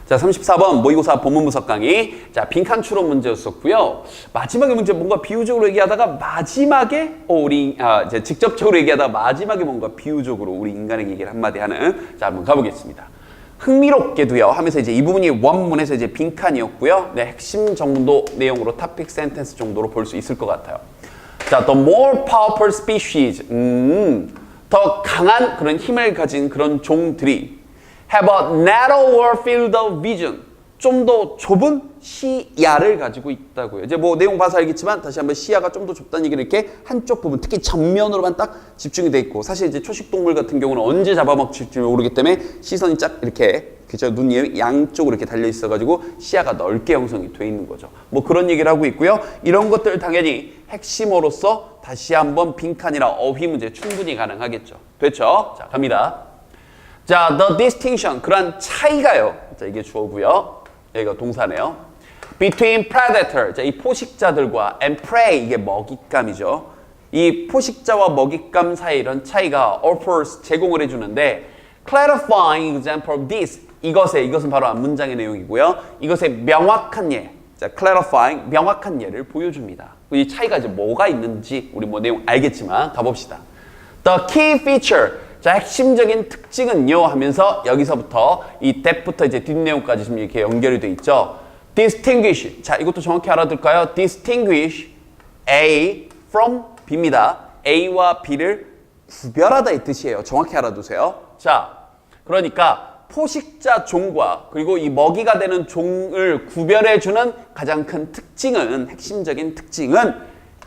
자, 34번 모의고사 본문분석 강의. 자, 빈칸 추론 문제였었고요. 마지막에 문제 뭔가 비유적으로 얘기하다가 마지막에 이제 직접적으로 얘기하다가 마지막에 뭔가 비유적으로 우리 인간에게 얘기를 한마디 하는. 자, 한번 가보겠습니다. 흥미롭게도요 하면서 이제 이 부분이 원문에서 이제 빈칸이었고요. 네, 핵심 정도 내용으로 토픽 센텐스 정도로 볼 수 있을 것 같아요. 자, the more powerful species. 더 강한 그런 힘을 가진 그런 종들이 have a narrower field of vision. 좀 더 좁은 시야를 가지고 있다고요. 이제 뭐 내용 봐서 알겠지만 다시 한번 시야가 좀 더 좁다는 얘기를 이렇게 한쪽 부분, 특히 전면으로만 딱 집중이 돼 있고, 사실 이제 초식동물 같은 경우는 언제 잡아먹힐지 모르기 때문에 시선이 쫙 이렇게 그죠, 눈이 양쪽으로 이렇게 달려 있어가지고 시야가 넓게 형성이 돼 있는 거죠. 뭐 그런 얘기를 하고 있고요. 이런 것들 당연히 핵심으로서 다시 한번 빈칸이나 어휘 문제 충분히 가능하겠죠. 됐죠? 자, 갑니다. 자, the distinction, 그런 차이가요. 자, 이게 주어고요. 여기가 동사네요. Between predator, 자, 이 포식자들과 and prey, 이게 먹잇감이죠. 이 포식자와 먹잇감 사이 이런 차이가 offers, 제공을 해주는데 clarifying example of this, 이것은 바로 앞 문장의 내용이고요. 이것의 명확한 예, 자, clarifying, 명확한 예를 보여줍니다. 이 차이가 이제 뭐가 있는지 우리 뭐 내용 알겠지만 가봅시다. The key feature, 자, 핵심적인 특징은요 하면서 여기서부터 이 that부터 이제 뒷내용까지 지금 이렇게 연결이 돼 있죠. distinguish, 자, 이것도 정확히 알아둘까요? distinguish A from B입니다. A와 B를 구별하다 이 뜻이에요. 정확히 알아두세요. 자, 그러니까 포식자 종과 그리고 이 먹이가 되는 종을 구별해주는 가장 큰 특징은, 핵심적인 특징은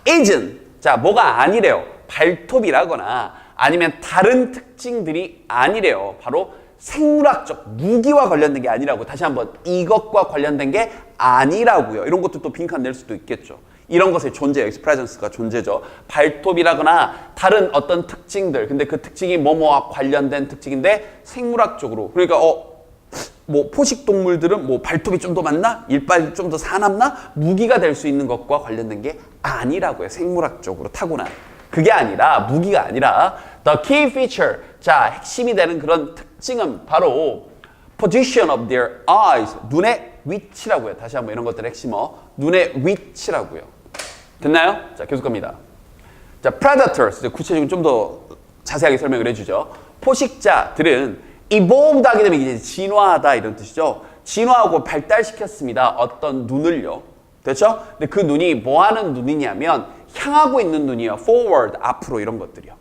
isn't, 자, 뭐가 아니래요. 발톱이라거나 아니면 다른 특징들이 아니래요. 바로 생물학적 무기와 관련된 게 아니라고. 다시 한번, 이것과 관련된 게 아니라고요. 이런 것도 또 빈칸 낼 수도 있겠죠. 이런 것의 존재, 여기서 presence가 존재죠. 발톱이라거나 다른 어떤 특징들, 근데 그 특징이 뭐뭐와 관련된 특징인데 생물학적으로, 그러니까 뭐 포식동물들은 뭐 발톱이 좀 더 많나? 이빨이 좀 더 사납나? 무기가 될 수 있는 것과 관련된 게 아니라고요. 생물학적으로 타고난. 그게 아니라, 무기가 아니라 the key feature, 자, 핵심이 되는 그런 특징은 바로 position of their eyes, 눈의 위치라고요. 다시 한번 이런 것들 핵심어, 눈의 위치라고요. 됐나요? 자, 계속 갑니다. 자, predators, 구체적으로 좀 더 자세하게 설명을 해주죠. 포식자들은 evolved 하게 되면 이제 진화하다 이런 뜻이죠. 진화하고 발달시켰습니다. 어떤 눈을요. 됐죠? 근데 그 눈이 뭐 하는 눈이냐면 향하고 있는 눈이요. forward, 앞으로 이런 것들이요.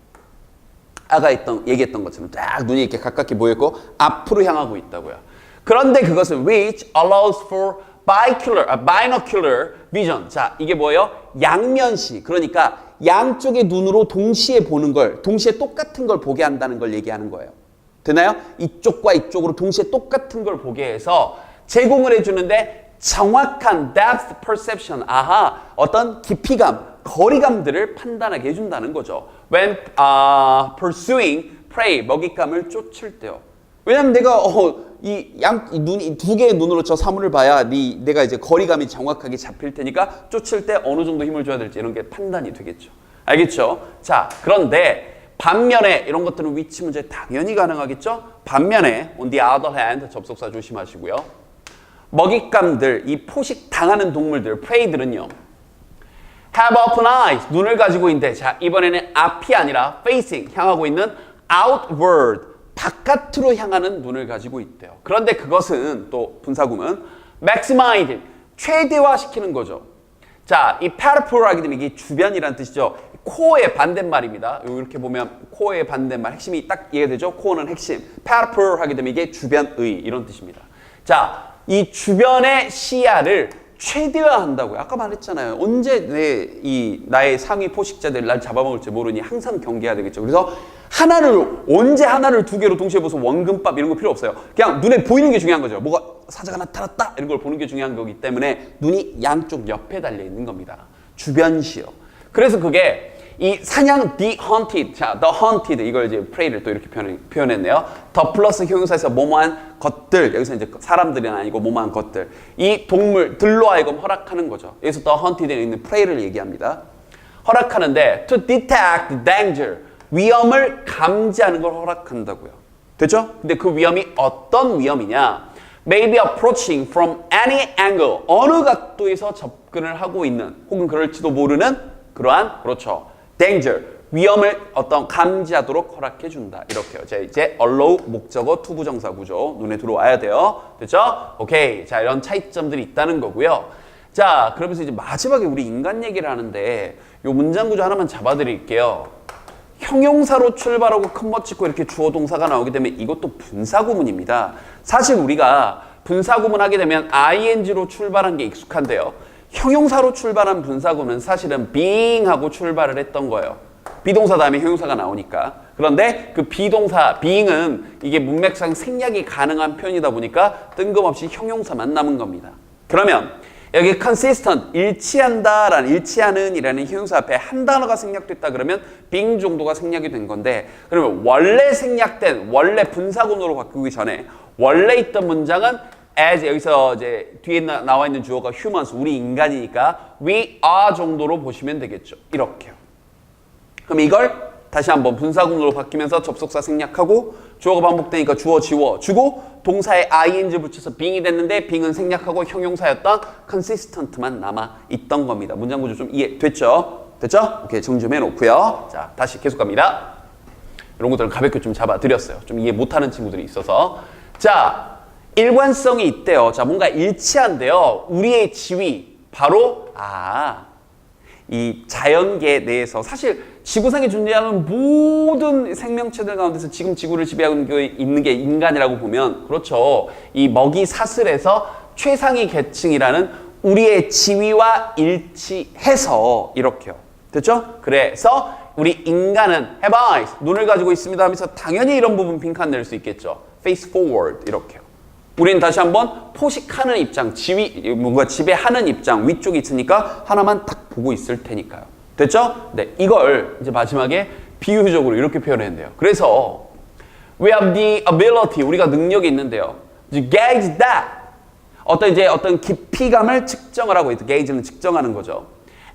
아까 얘기했던 것처럼 딱 눈이 이렇게 가깝게 모여있고 앞으로 향하고 있다고요. 그런데 그것은 which allows for binocular vision. 자, 이게 뭐예요? 양면시. 그러니까 양쪽의 눈으로 동시에 보는 걸, 동시에 똑같은 걸 보게 한다는 걸 얘기하는 거예요. 되나요? 이쪽과 이쪽으로 동시에 똑같은 걸 보게 해서 제공을 해주는데 정확한 depth perception, 아하, 어떤 깊이감, 거리감들을 판단하게 해준다는 거죠. When pursuing prey, 먹잇감을 쫓을 때요. 왜냐면 내가 이 두 개의 눈으로 저 사물을 봐야 내가 이제 거리감이 정확하게 잡힐 테니까 쫓을 때 어느 정도 힘을 줘야 될지 이런 게 판단이 되겠죠. 알겠죠? 자, 그런데 반면에 이런 것들은 위치 문제 당연히 가능하겠죠? 반면에 on the other hand, 접속사 조심하시고요. 먹잇감들, 이 포식 당하는 동물들, prey들은요. have open eyes, 눈을 가지고 있는데, 자, 이번에는 앞이 아니라 facing, 향하고 있는 outward, 바깥으로 향하는 눈을 가지고 있대요. 그런데 그것은 또 분사구문 maximize, 최대화시키는 거죠. 자, 이 peripheral 하게 되면 이게 주변이라는 뜻이죠. 코어의 반대말입니다. 이렇게 보면 코어의 반대말, 핵심이 딱 이해되죠? 코어는 핵심. peripheral 하게 되면 이게 주변의 이런 뜻입니다. 자, 이 주변의 시야를 최대화한다고요. 아까 말했잖아요. 언제 나의 상위 포식자들 날 잡아먹을지 모르니 항상 경계해야 되겠죠. 그래서 언제 하나를 두 개로 동시에 보서 원근법 이런 거 필요 없어요. 그냥 눈에 보이는 게 중요한 거죠. 뭐가 사자가 나타났다 이런 걸 보는 게 중요한 거기 때문에 눈이 양쪽 옆에 달려 있는 겁니다. 주변시요. 그래서 그게 이 사냥 the hunted, 자, the hunted 이걸 이제 prey를 또 이렇게 표현했네요. 더 플러스 형용사에서 뭐뭐한 것들, 여기서 이제 사람들이 아니고 뭐뭐한 것들, 이 동물들로 하여금 허락하는 거죠. 여기서 the hunted에 있는 prey를 얘기합니다. 허락하는데 to detect danger, 위험을 감지하는 걸 허락한다고요. 됐죠? 근데 그 위험이 어떤 위험이냐? may be approaching from any angle. 어느 각도에서 접근을 하고 있는 혹은 그럴지도 모르는 그러한 그렇죠. danger. 위험을 어떤 감지하도록 허락해 준다. 이렇게요. 자, 이제 allow 목적어 투부정사 구조 눈에 들어와야 돼요. 됐죠? 오케이. 자, 이런 차이점들이 있다는 거고요. 자, 그러면서 이제 마지막에 우리 인간 얘기를 하는데 요 문장 구조 하나만 잡아 드릴게요. 형용사로 출발하고 큰 멋 짓고 이렇게 주어 동사가 나오게 되면 이것도 분사구문입니다. 사실 우리가 분사구문 하게 되면 ing로 출발한 게 익숙한데요. 형용사로 출발한 분사구문은 사실은 being하고 출발을 했던 거예요. 비동사 다음에 형용사가 나오니까. 그런데 그 비동사, being은 이게 문맥상 생략이 가능한 표현이다 보니까 뜬금없이 형용사만 남은 겁니다. 그러면 여기 consistent, 일치한다라는, 일치하는 이라는 형용사 앞에 한 단어가 생략됐다 그러면 being 정도가 생략이 된 건데, 그러면 원래 생략된, 원래 분사구문으로 바꾸기 전에 원래 있던 문장은 as, 여기서 이제 뒤에 나와 있는 주어가 humans, 우리 인간이니까 we are 정도로 보시면 되겠죠. 이렇게요. 그럼 이걸 다시 한번 분사구문으로 바뀌면서 접속사 생략하고 주어가 반복되니까 주어 지워주고 동사에 ing 붙여서 being이 됐는데 being은 생략하고 형용사였던 consistent만 남아있던 겁니다. 문장 구조 좀 이해됐죠? 됐죠? 오케이, 정리 좀 해놓고요. 자, 다시 계속 갑니다. 이런 것들을 가볍게 좀 잡아드렸어요. 좀 이해 못하는 친구들이 있어서. 자, 일관성이 있대요. 자, 뭔가 일치한데요. 우리의 지위, 바로 이 자연계 내에서 사실 지구상에 존재하는 모든 생명체들 가운데서 지금 지구를 지배하고 있는 게 인간이라고 보면 그렇죠. 이 먹이 사슬에서 최상위 계층이라는 우리의 지위와 일치해서 이렇게요. 됐죠? 그래서 우리 인간은 have eyes, 눈을 가지고 있습니다 하면서 당연히 이런 부분 빈칸 낼 수 있겠죠. face forward 이렇게요. 우리는 다시 한번 포식하는 입장, 뭔가 지배하는 입장, 위쪽에 있으니까 하나만 딱 보고 있을 테니까요. 됐죠? 네, 이걸 이제 마지막에 비유적으로 이렇게 표현했는데요. 그래서 we have the ability, 우리가 능력이 있는데요. gauge that, 어떤 깊이감을 측정을 하고 있다. gauge는 측정하는 거죠.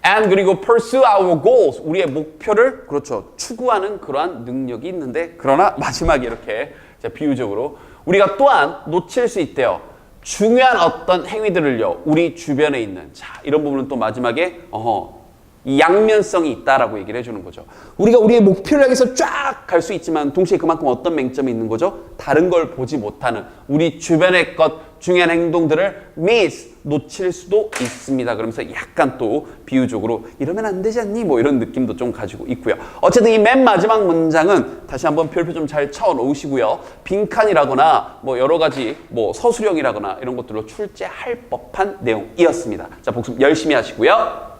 and 그리고 pursue our goals, 우리의 목표를 그렇죠 추구하는 그러한 능력이 있는데, 그러나 마지막에 이렇게 비유적으로 우리가 또한 놓칠 수 있대요. 중요한 어떤 행위들을요, 우리 주변에 있는, 자, 이런 부분은 또 마지막에 이 양면성이 있다라고 얘기를 해주는 거죠. 우리가 우리의 목표를 향해서 쫙 갈 수 있지만 동시에 그만큼 어떤 맹점이 있는 거죠? 다른 걸 보지 못하는 우리 주변의 것, 중요한 행동들을 놓칠 수도 있습니다. 그러면서 약간 또 비유적으로 이러면 안 되지 않니? 뭐 이런 느낌도 좀 가지고 있고요. 어쨌든 이 맨 마지막 문장은 다시 한번 별표 좀 잘 쳐 놓으시고요. 빈칸이라거나 뭐 여러 가지 뭐 서술형이라거나 이런 것들로 출제할 법한 내용이었습니다. 자, 복습 열심히 하시고요.